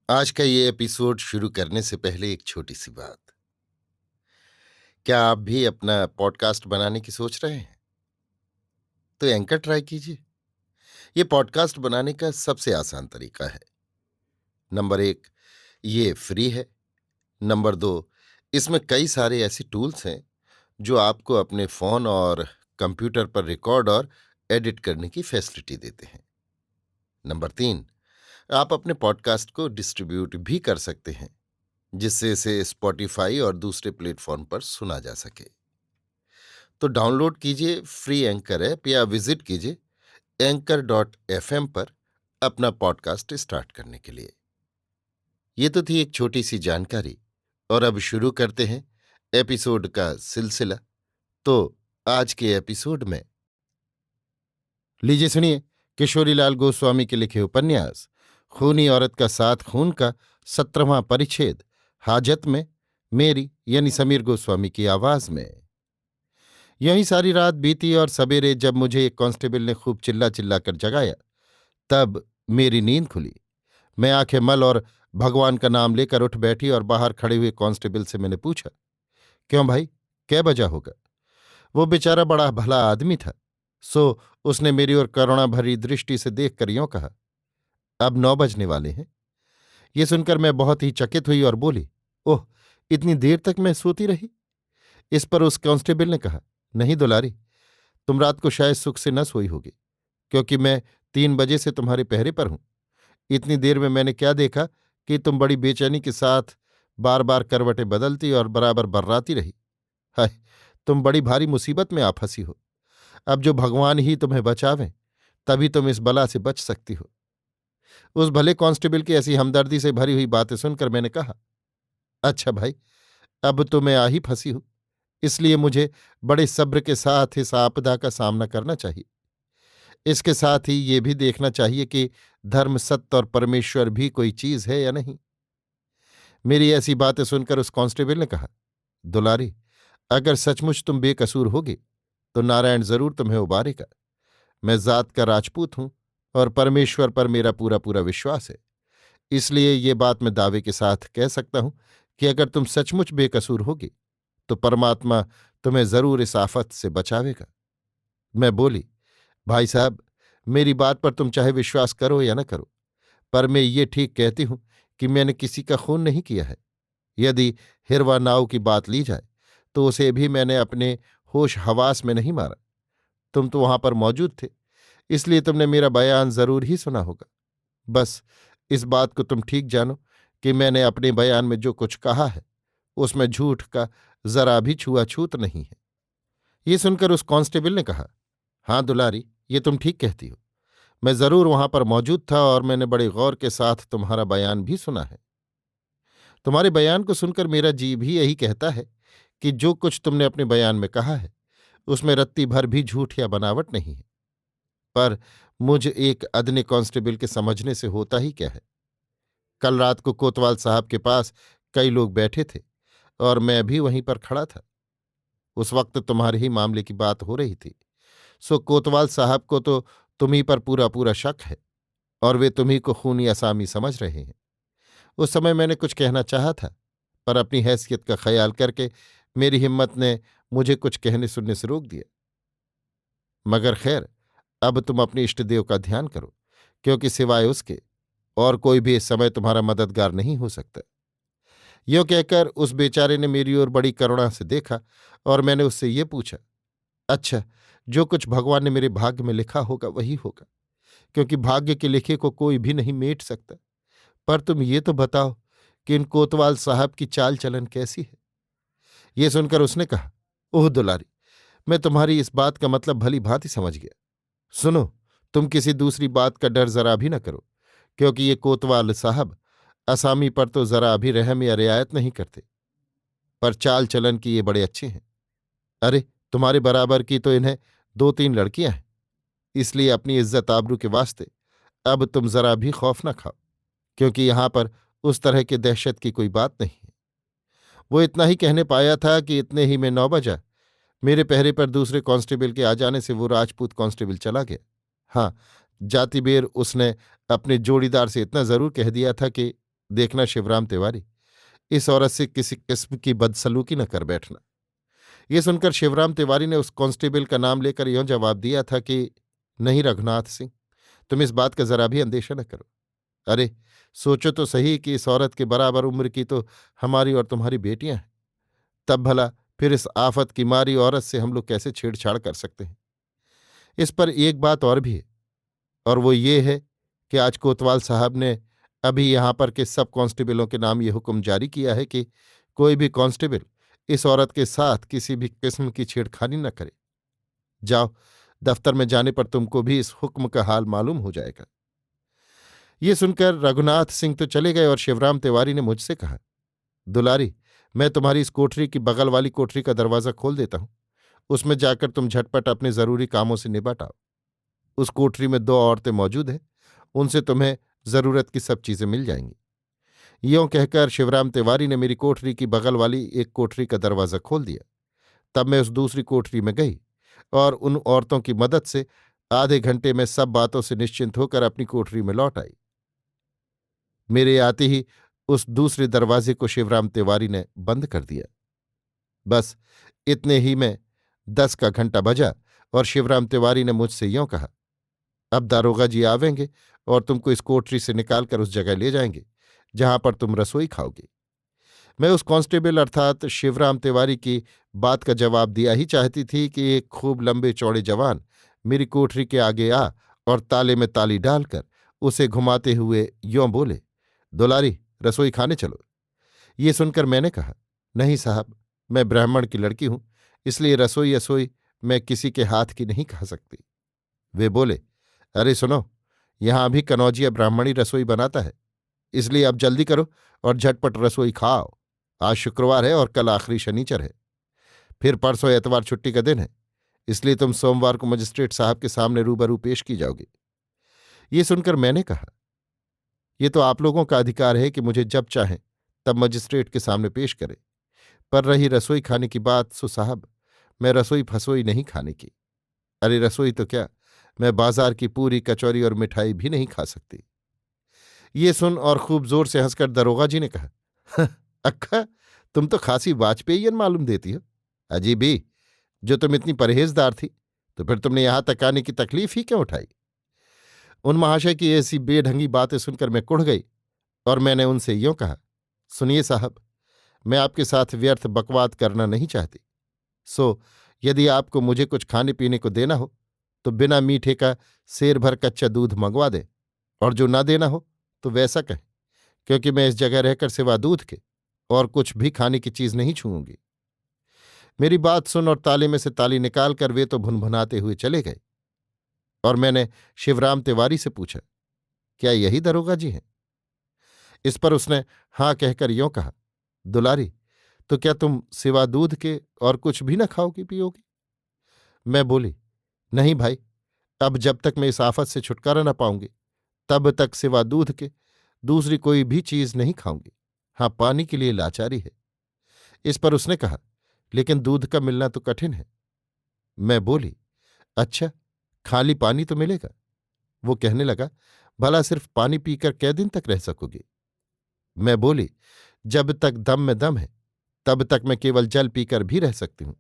आज का ये एपिसोड शुरू करने से पहले एक छोटी सी बात। क्या आप भी अपना पॉडकास्ट बनाने की सोच रहे हैं? तो एंकर ट्राई कीजिए। ये पॉडकास्ट बनाने का सबसे आसान तरीका है। नंबर एक, ये फ्री है। नंबर दो, इसमें कई सारे ऐसे टूल्स हैं जो आपको अपने फोन और कंप्यूटर पर रिकॉर्ड और एडिट करने की फैसिलिटी देते हैं। नंबर तीन, आप अपने पॉडकास्ट को डिस्ट्रीब्यूट भी कर सकते हैं, जिससे इसे स्पॉटिफाई और दूसरे प्लेटफॉर्म पर सुना जा सके। तो डाउनलोड कीजिए फ्री एंकर ऐप या विजिट कीजिए anchor.fm पर अपना पॉडकास्ट स्टार्ट करने के लिए। ये तो थी एक छोटी सी जानकारी, और अब शुरू करते हैं एपिसोड का सिलसिला। तो आज के एपिसोड में लीजिए सुनिए किशोरीलाल गोस्वामी के लिखे उपन्यास खूनी औरत का साथ खून का 17वां परिच्छेद हाजत में, मेरी यानी समीर गोस्वामी की आवाज में। यहीं सारी रात बीती और सवेरे जब मुझे एक कांस्टेबल ने खूब चिल्ला चिल्ला कर जगाया, तब मेरी नींद खुली। मैं आंखें मल और भगवान का नाम लेकर उठ बैठी और बाहर खड़े हुए कांस्टेबल से मैंने पूछा, क्यों भाई, कै बजा होगा? वो बेचारा बड़ा भला आदमी था, सो उसने मेरी ओर करुणा भरी दृष्टि से देखकर यों कहा, अब 9 बजने वाले हैं। ये सुनकर मैं बहुत ही चकित हुई और बोली, ओह, इतनी देर तक मैं सोती रही? इस पर उस कांस्टेबल ने कहा, नहीं दुलारी, तुम रात को शायद सुख से न सोई होगी, क्योंकि मैं 3 बजे से तुम्हारे पहरे पर हूं। इतनी देर में मैंने क्या देखा कि तुम बड़ी बेचैनी के साथ बार बार करवटें बदलती और बराबर बर्राती रही। हाय, तुम बड़ी भारी मुसीबत में आ फंसी हो। अब जो भगवान ही तुम्हें बचावें, तभी तुम इस बला से बच सकती हो। उस भले कांस्टेबल की ऐसी हमदर्दी से भरी हुई बातें सुनकर मैंने कहा, अच्छा भाई, अब तो मैं आ ही फंसी हूं, इसलिए मुझे बड़े सब्र के साथ इस आपदा का सामना करना चाहिए। इसके साथ ही ये भी देखना चाहिए कि धर्म, सत्य और परमेश्वर भी कोई चीज है या नहीं। मेरी ऐसी बातें सुनकर उस कांस्टेबल ने कहा, दुलारी, अगर सचमुच तुम बेकसूर होगी तो नारायण जरूर तुम्हें उबारेगा। मैं जात का राजपूत हूं और परमेश्वर पर मेरा पूरा पूरा विश्वास है। इसलिए ये बात मैं दावे के साथ कह सकता हूं कि अगर तुम सचमुच बेकसूर होगी तो परमात्मा तुम्हें जरूर इस आफत से बचावेगा। मैं बोली, भाई साहब, मेरी बात पर तुम चाहे विश्वास करो या न करो, पर मैं ये ठीक कहती हूं कि मैंने किसी का खून नहीं किया है। यदि हिरवा नाव की बात ली जाए तो उसे भी मैंने अपने होश हवास में नहीं मारा। तुम तो वहां पर मौजूद थे, इसलिए तुमने मेरा बयान जरूर ही सुना होगा। बस इस बात को तुम ठीक जानो कि मैंने अपने बयान में जो कुछ कहा है उसमें झूठ का जरा भी छुआछूत नहीं है। ये सुनकर उस कांस्टेबल ने कहा, हाँ दुलारी, ये तुम ठीक कहती हो। मैं जरूर वहां पर मौजूद था और मैंने बड़े गौर के साथ तुम्हारा बयान भी सुना है। तुम्हारे बयान को सुनकर मेरा जी भी यही कहता है कि जो कुछ तुमने अपने बयान में कहा है उसमें रत्ती भर भी झूठ या बनावट नहीं है। पर मुझ एक अदने कांस्टेबल के समझने से होता ही क्या है। कल रात को कोतवाल साहब के पास कई लोग बैठे थे और मैं भी वहीं पर खड़ा था। उस वक्त तुम्हारे ही मामले की बात हो रही थी। सो कोतवाल साहब को तो तुम्ही पर पूरा पूरा शक है और वे तुम्ही को खूनी असामी समझ रहे हैं। उस समय मैंने कुछ कहना चाहा था, पर अपनी हैसियत का ख्याल करके मेरी हिम्मत ने मुझे कुछ कहने सुनने से रोक दिया। मगर खैर, अब तुम अपने इष्टदेव का ध्यान करो, क्योंकि सिवाय उसके और कोई भी इस समय तुम्हारा मददगार नहीं हो सकता। यों कहकर उस बेचारे ने मेरी ओर बड़ी करुणा से देखा और मैंने उससे ये पूछा, अच्छा, जो कुछ भगवान ने मेरे भाग्य में लिखा होगा वही होगा, क्योंकि भाग्य के लिखे को कोई भी नहीं मेट सकता। पर तुम ये तो बताओ कि इन कोतवाल साहब की चाल चलन कैसी है? ये सुनकर उसने कहा, ओह दुलारी, मैं तुम्हारी इस बात का मतलब भली भांति समझ गया। सुनो, तुम किसी दूसरी बात का डर जरा भी न करो, क्योंकि ये कोतवाल साहब असामी पर तो जरा भी रहम या रियायत नहीं करते, पर चाल चलन की ये बड़े अच्छे हैं। अरे, तुम्हारे बराबर की तो इन्हें 2-3 लड़कियां हैं, इसलिए अपनी इज्जत आबरू के वास्ते अब तुम जरा भी खौफ न खाओ, क्योंकि यहां पर उस तरह की दहशत की कोई बात नहीं है। वो इतना ही कहने पाया था कि इतने ही में 9 बजा। मेरे पहरे पर दूसरे कांस्टेबल के आ जाने से वो राजपूत कांस्टेबल चला गया। हाँ, जातिबेर उसने अपने जोड़ीदार से इतना जरूर कह दिया था कि देखना शिवराम तिवारी, इस औरत से किसी किस्म की बदसलूकी न कर बैठना। ये सुनकर शिवराम तिवारी ने उस कांस्टेबल का नाम लेकर यों जवाब दिया था कि नहीं रघुनाथ सिंह, तुम इस बात का जरा भी अंदेशा न करो। अरे, सोचो तो सही कि इस औरत के बराबर उम्र की तो हमारी और तुम्हारी बेटियां हैं। तब भला फिर इस आफत की मारी औरत से हम लोग कैसे छेड़छाड़ कर सकते हैं। इस पर एक बात और भी है, और वो ये है कि आज कोतवाल साहब ने अभी यहां पर के सब कांस्टेबलों के नाम ये हुक्म जारी किया है कि कोई भी कांस्टेबल इस औरत के साथ किसी भी किस्म की छेड़खानी न करे। जाओ, दफ्तर में जाने पर तुमको भी इस हुक्म का हाल मालूम हो जाएगा। ये सुनकर रघुनाथ सिंह तो चले गए और शिवराम तिवारी ने मुझसे कहा, दुलारी, मैं तुम्हारी इस कोठरी की बगल वाली कोठरी का दरवाज़ा खोल देता हूं। उसमें जाकर तुम झटपट अपने जरूरी कामों से निपट आओ। उस कोठरी में 2 औरतें मौजूद हैं, उनसे तुम्हें जरूरत की सब चीजें मिल जाएंगी। यों कहकर शिवराम तिवारी ने मेरी कोठरी की बगल वाली एक कोठरी का दरवाज़ा खोल दिया। तब मैं उस दूसरी कोठरी में गई और उन औरतों की मदद से आधे घंटे में सब बातों से निश्चिंत होकर अपनी कोठरी में लौट आई। मेरे आते ही उस दूसरे दरवाजे को शिवराम तिवारी ने बंद कर दिया। बस इतने ही में 10 का घंटा बजा और शिवराम तिवारी ने मुझसे यों कहा, अब दारोगा जी आवेंगे और तुमको इस कोठरी से निकालकर उस जगह ले जाएंगे जहां पर तुम रसोई खाओगे। मैं उस कांस्टेबल अर्थात शिवराम तिवारी की बात का जवाब दिया ही चाहती थी कि एक खूब लंबे चौड़े जवान मेरी कोठरी के आगे आ और ताले में ताली डालकर उसे घुमाते हुए यों बोले, दुलारी, रसोई खाने चलो। ये सुनकर मैंने कहा, नहीं साहब, मैं ब्राह्मण की लड़की हूं, इसलिए रसोई असोई मैं किसी के हाथ की नहीं खा सकती। वे बोले, अरे सुनो, यहां अभी कनौजिया ब्राह्मणी रसोई बनाता है, इसलिए अब जल्दी करो और झटपट रसोई खाओ। आज शुक्रवार है और कल आखिरी शनिचर है, फिर परसों एतवार छुट्टी का दिन है, इसलिए तुम सोमवार को मजिस्ट्रेट साहब के सामने रूबरू पेश की जाओगे। ये सुनकर मैंने कहा, ये तो आप लोगों का अधिकार है कि मुझे जब चाहें तब मजिस्ट्रेट के सामने पेश करें, पर रही रसोई खाने की बात, सो साहब, मैं रसोई फसोई नहीं खाने की। अरे रसोई तो क्या, मैं बाजार की पूरी कचौरी और मिठाई भी नहीं खा सकती। ये सुन और खूब जोर से हंसकर दरोगा जी ने कहा, अक्खा, तुम तो खासी वाजपेयीन मालूम देती हो। अजीब ही, जो तुम इतनी परहेजदार थी तो फिर तुमने यहां तक आने की तकलीफ ही क्यों उठाई। उन महाशय की ऐसी बेढंगी बातें सुनकर मैं कुढ़ गई और मैंने उनसे यों कहा, सुनिए साहब, मैं आपके साथ व्यर्थ बकवाद करना नहीं चाहती। सो यदि आपको मुझे कुछ खाने पीने को देना हो तो बिना मीठे का सेर भर कच्चा दूध मंगवा दें, और जो ना देना हो तो वैसा कहें, क्योंकि मैं इस जगह रहकर सिवा दूध के और कुछ भी खाने की चीज नहीं छूऊंगी। मेरी बात सुन और ताले में से ताली निकालकर वे तो भुनभुनाते हुए चले गए और मैंने शिवराम तिवारी से पूछा, क्या यही दरोगा जी हैं? इस पर उसने हाँ कहकर यों कहा, दुलारी, तो क्या तुम सिवा दूध के और कुछ भी न खाओगी पियोगी? मैं बोली, नहीं भाई, अब जब तक मैं इस आफत से छुटकारा न पाऊंगी तब तक सिवा दूध के दूसरी कोई भी चीज नहीं खाऊंगी। हाँ, पानी के लिए लाचारी है। इस पर उसने कहा, लेकिन दूध का मिलना तो कठिन है। मैं बोली, अच्छा, खाली पानी तो मिलेगा? वो कहने लगा, भला सिर्फ पानी पीकर कै दिन तक रह सकोगे? मैं बोली, जब तक दम में दम है तब तक मैं केवल जल पीकर भी रह सकती हूं।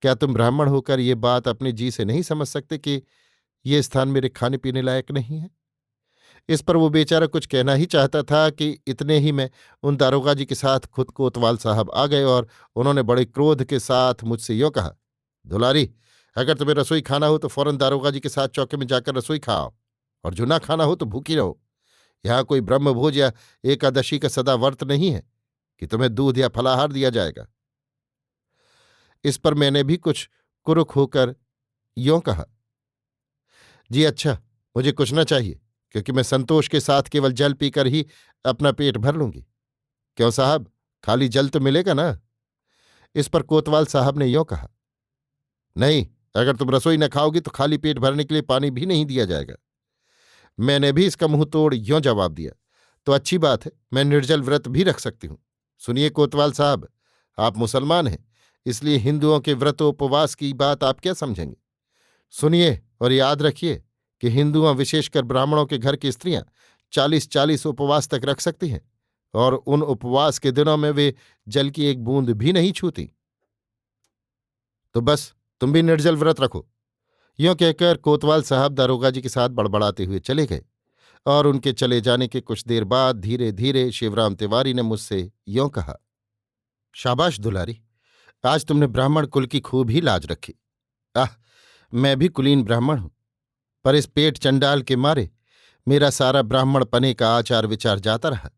क्या तुम ब्राह्मण होकर ये बात अपने जी से नहीं समझ सकते कि ये स्थान मेरे खाने पीने लायक नहीं है? इस पर वो बेचारा कुछ कहना ही चाहता था कि इतने ही में उन दारोगा जी के साथ खुद कोतवाल साहब आ गए और उन्होंने बड़े क्रोध के साथ मुझसे यों कहा, दुलारी, अगर तुम्हें रसोई खाना हो तो फौरन दारोगा जी के साथ चौके में जाकर रसोई खाओ, और जो ना खाना हो तो भूखी रहो। यहां कोई ब्रह्मभोज या एकादशी का सदा व्रत नहीं है कि तुम्हें दूध या फलाहार दिया जाएगा। इस पर मैंने भी कुछ कुरुक होकर यों कहा, जी अच्छा, मुझे कुछ न चाहिए, क्योंकि मैं संतोष के साथ केवल जल पीकर ही अपना पेट भर लूंगी। क्यों साहब, खाली जल तो मिलेगा ना? इस पर कोतवाल साहब ने यों कहा, नहीं, अगर तुम रसोई न खाओगी तो खाली पेट भरने के लिए पानी भी नहीं दिया जाएगा। मैंने भी इसका मुंह तोड़ यों जवाब दिया, तो अच्छी बात है, मैं निर्जल व्रत भी रख सकती हूं। सुनिए कोतवाल साहब, आप मुसलमान हैं, इसलिए हिंदुओं के व्रतोपवास की बात आप क्या समझेंगे? सुनिए और याद रखिए कि हिंदुओं, विशेषकर ब्राह्मणों के घर की स्त्रियां 40-40 उपवास तक रख सकती हैं, और उन उपवास के दिनों में वे जल की एक बूंद भी नहीं छूती। तो बस तुम भी निर्जल व्रत रखो। यों कहकर कोतवाल साहब दारोगा जी के साथ बड़बड़ाते हुए चले गए और उनके चले जाने के कुछ देर बाद धीरे धीरे शिवराम तिवारी ने मुझसे यों कहा, शाबाश दुलारी, आज तुमने ब्राह्मण कुल की खूब ही लाज रखी। आह, मैं भी कुलीन ब्राह्मण हूं, पर इस पेट चंडाल के मारे मेरा सारा ब्राह्मण पने का आचार विचार जाता रहा।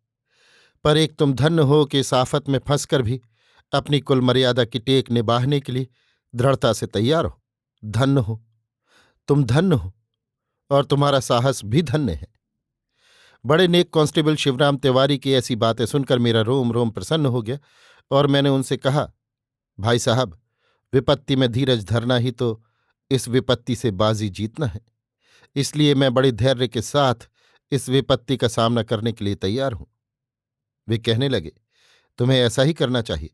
पर एक तुम धन्य हो कि इस आफत में फंसकर भी अपनी कुल मर्यादा की टेक निभाने के लिए दृढ़ता से तैयार हो। धन्य हो, तुम धन्य हो, और तुम्हारा साहस भी धन्य है। बड़े नेक कांस्टेबल शिवराम तिवारी की ऐसी बातें सुनकर मेरा रोम रोम प्रसन्न हो गया और मैंने उनसे कहा, भाई साहब, विपत्ति में धीरज धरना ही तो इस विपत्ति से बाजी जीतना है। इसलिए मैं बड़े धैर्य के साथ इस विपत्ति का सामना करने के लिए तैयार हूं। वे कहने लगे, तुम्हें ऐसा ही करना चाहिए।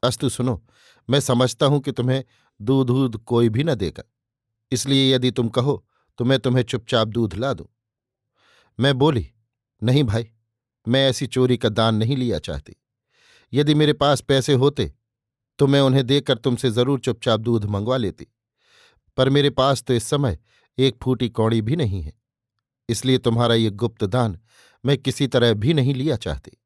अस्तु सुनो, मैं समझता हूं कि तुम्हें दूध दूध कोई भी न देगा, इसलिए यदि तुम कहो तो मैं तुम्हें चुपचाप दूध ला दूं। मैं बोली, नहीं भाई, मैं ऐसी चोरी का दान नहीं लिया चाहती। यदि मेरे पास पैसे होते तो मैं उन्हें देकर तुमसे जरूर चुपचाप दूध मंगवा लेती, पर मेरे पास तो इस समय एक फूटी कौड़ी भी नहीं है, इसलिए तुम्हारा ये गुप्त दान मैं किसी तरह भी नहीं लिया चाहती।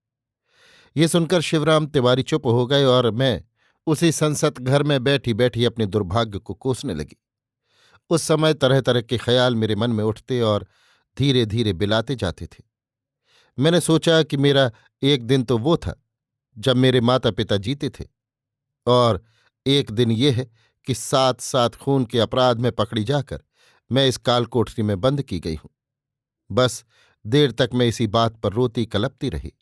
ये सुनकर शिवराम तिवारी चुप हो गए और मैं उसी संसत घर में बैठी बैठी अपने दुर्भाग्य को कोसने लगी। उस समय तरह तरह के ख्याल मेरे मन में उठते और धीरे धीरे बिलाते जाते थे। मैंने सोचा कि मेरा एक दिन तो वो था जब मेरे माता पिता जीते थे, और एक दिन ये है कि साथ साथ खून के अपराध में पकड़ी जाकर मैं इस काल कोठरी में बंद की गई हूं। बस देर तक मैं इसी बात पर रोती कलपती रही।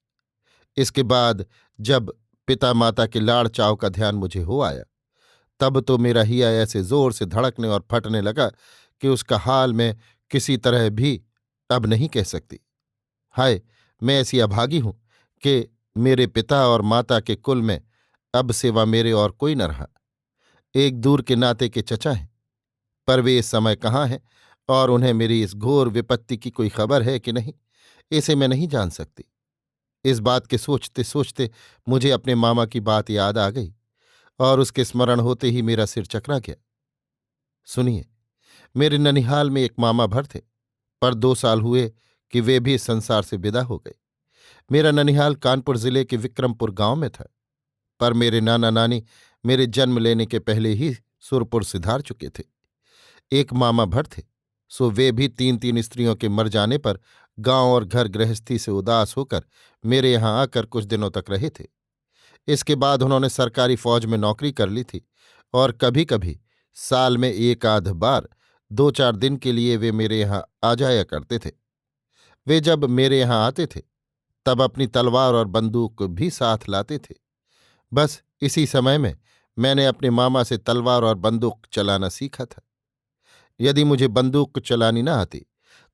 इसके बाद जब पिता माता के लाड़ चाव का ध्यान मुझे हो आया, तब तो मेरा हिया ऐसे जोर से धड़कने और फटने लगा कि उसका हाल मैं किसी तरह भी अब नहीं कह सकती। हाय, मैं ऐसी अभागी हूं कि मेरे पिता और माता के कुल में अब सिवा मेरे और कोई न रहा। एक दूर के नाते के चचा हैं, पर वे इस समय कहाँ हैं और उन्हें मेरी इस घोर विपत्ति की कोई खबर है कि नहीं, इसे मैं नहीं जान सकती। इस बात के सोचते सोचते मुझे अपने मामा की बात याद आ गई और उसके स्मरण होते ही मेरा सिर चकरा गया। सुनिए, मेरे ननिहाल में एक मामा भर थे, पर 2 साल हुए कि वे भी इस संसार से विदा हो गए। मेरा ननिहाल कानपुर जिले के विक्रमपुर गांव में था, पर मेरे नाना नानी मेरे जन्म लेने के पहले ही सुरपुर सिधार चुके थे। एक मामा भर थे, सो वे भी 3 3 स्त्रियों के मर जाने पर गांव और घर गृहस्थी से उदास होकर मेरे यहां आकर कुछ दिनों तक रहे थे। इसके बाद उन्होंने सरकारी फौज में नौकरी कर ली थी और कभी कभी साल में एक आध बार 2 4 दिन के लिए वे मेरे यहाँ आ जाया करते थे। वे जब मेरे यहाँ आते थे तब अपनी तलवार और बंदूक भी साथ लाते थे। बस इसी समय में मैंने अपने मामा से तलवार और बंदूक चलाना सीखा था। यदि मुझे बंदूक चलानी न आती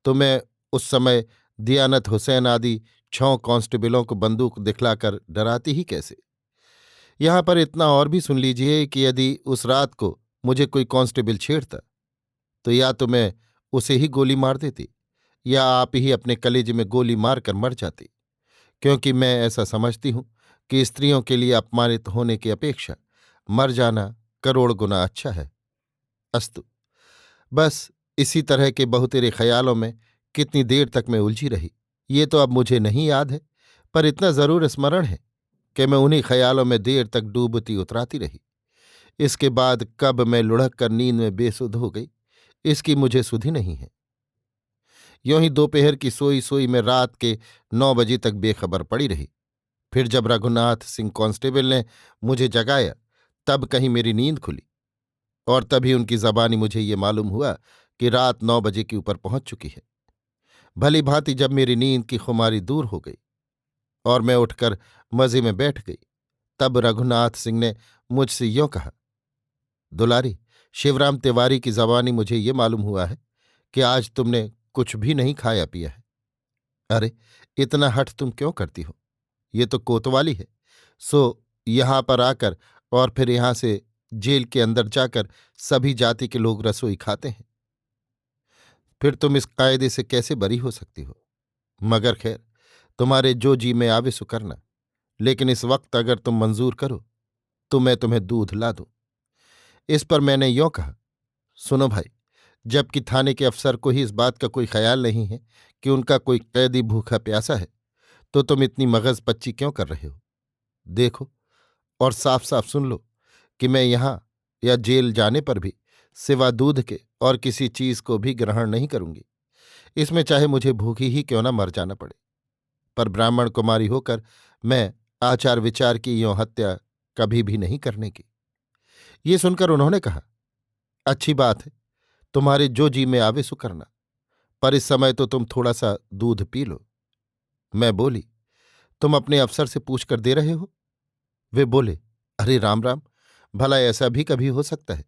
तो मैं उस समय दियानत हुसैन आदि 6 कांस्टेबलों को बंदूक दिखलाकर डराती ही कैसे। यहां पर इतना और भी सुन लीजिए कि यदि उस रात को मुझे कोई कांस्टेबल छेड़ता तो या तो मैं उसे ही गोली मार देती या आप ही अपने कलेजे में गोली मारकर मर जाती, क्योंकि मैं ऐसा समझती हूं कि स्त्रियों के लिए अपमानित होने की अपेक्षा मर जाना करोड़ गुना अच्छा है। अस्तु, बस इसी तरह के बहुतेरे ख्यालों में कितनी देर तक मैं उलझी रही ये तो अब मुझे नहीं याद है, पर इतना जरूर स्मरण है कि मैं उन्हीं ख्यालों में देर तक डूबती उतराती रही। इसके बाद कब मैं लुढ़क कर नींद में बेसुध हो गई, इसकी मुझे सुधि नहीं है। यों ही दोपहर की सोई सोई में रात के 9 बजे तक बेखबर पड़ी रही। फिर जब रघुनाथ सिंह कांस्टेबल ने मुझे जगाया तब कहीं मेरी नींद खुली, और तभी उनकी जबानी मुझे ये मालूम हुआ कि रात 9 बजे के ऊपर पहुंच चुकी है। भली भांति जब मेरी नींद की खुमारी दूर हो गई और मैं उठकर मजे में बैठ गई, तब रघुनाथ सिंह ने मुझसे यों कहा, दुलारी, शिवराम तिवारी की जबानी मुझे ये मालूम हुआ है कि आज तुमने कुछ भी नहीं खाया पिया है। अरे, इतना हठ तुम क्यों करती हो? ये तो कोतवाली है, सो यहां पर आकर और फिर यहां से जेल के अंदर जाकर सभी जाति के लोग रसोई खाते हैं। फिर तुम इस कायदे से कैसे बरी हो सकती हो? मगर खैर, तुम्हारे जो जी में आवे सो करना, लेकिन इस वक्त अगर तुम मंजूर करो तो मैं तुम्हें दूध ला दूं। इस पर मैंने यों कहा, सुनो भाई, जबकि थाने के अफसर को ही इस बात का कोई ख्याल नहीं है कि उनका कोई कैदी भूखा प्यासा है, तो तुम इतनी मगज पच्ची क्यों कर रहे हो? देखो और साफ साफ सुन लो कि मैं यहां या जेल जाने पर भी सिवा दूध के और किसी चीज को भी ग्रहण नहीं करूंगी। इसमें चाहे मुझे भूखी ही क्यों न मर जाना पड़े, पर ब्राह्मण कुमारी होकर मैं आचार विचार की यों हत्या कभी भी नहीं करने की। ये सुनकर उन्होंने कहा, अच्छी बात है, तुम्हारे जो जी में आवे सो करना, पर इस समय तो तुम थोड़ा सा दूध पी लो। मैं बोली, तुम अपने अफसर से पूछ कर दे रहे हो? वे बोले, अरे राम राम, भला ऐसा भी कभी हो सकता है?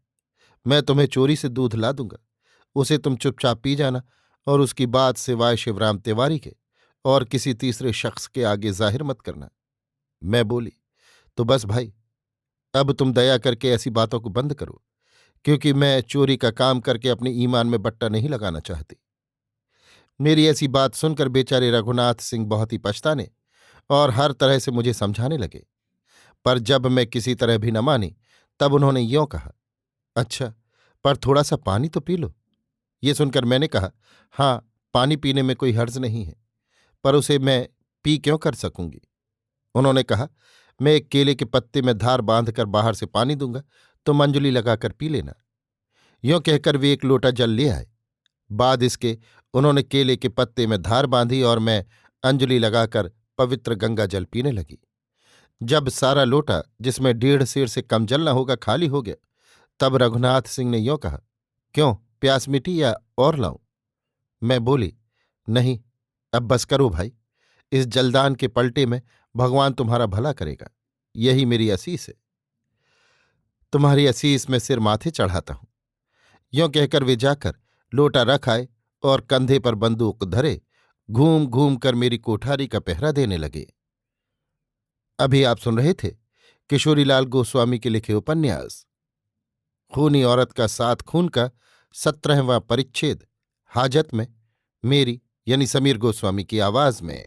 मैं तुम्हें चोरी से दूध ला दूंगा, उसे तुम चुपचाप पी जाना और उसकी बात सिवाय शिवराम तिवारी के और किसी तीसरे शख्स के आगे जाहिर मत करना। मैं बोली, तो बस भाई, अब तुम दया करके ऐसी बातों को बंद करो, क्योंकि मैं चोरी का काम करके अपने ईमान में बट्टा नहीं लगाना चाहती। मेरी ऐसी बात सुनकर बेचारे रघुनाथ सिंह बहुत ही पछताने और हर तरह से मुझे समझाने लगे, पर जब मैं किसी तरह भी न मानी तब उन्होंने यों कहा, अच्छा, पर थोड़ा सा पानी तो पी लो। ये सुनकर मैंने कहा, हाँ, पानी पीने में कोई हर्ज नहीं है, पर उसे मैं पी क्यों कर सकूंगी? उन्होंने कहा, मैं एक केले के पत्ते में धार बांधकर बाहर से पानी दूंगा, तुम अंजलि लगाकर पी लेना। यों कहकर वे एक लोटा जल ले आए। बाद इसके उन्होंने केले के पत्ते में धार बांधी और मैं अंजलि लगाकर पवित्र गंगा जल पीने लगी। जब सारा लोटा, जिसमें 1.5 सेर से कम जल न होगा, खाली हो गया, तब रघुनाथ सिंह ने यों कहा, क्यों, प्यास मिटी या और लाऊं? मैं बोली, नहीं, अब बस करो भाई, इस जलदान के पलटे में भगवान तुम्हारा भला करेगा, यही मेरी असीस है। तुम्हारी असीस में सिर माथे चढ़ाता हूं। यों कहकर वे जाकर लोटा रख आए और कंधे पर बंदूक धरे घूम घूम कर मेरी कोठारी का पहरा देने लगे। अभी आप सुन रहे थे किशोरीलाल गोस्वामी के लिखे उपन्यास खूनी औरत का सात खून का 17वां परिच्छेद हाजत में, मेरी यानी समीर गोस्वामी की आवाज में।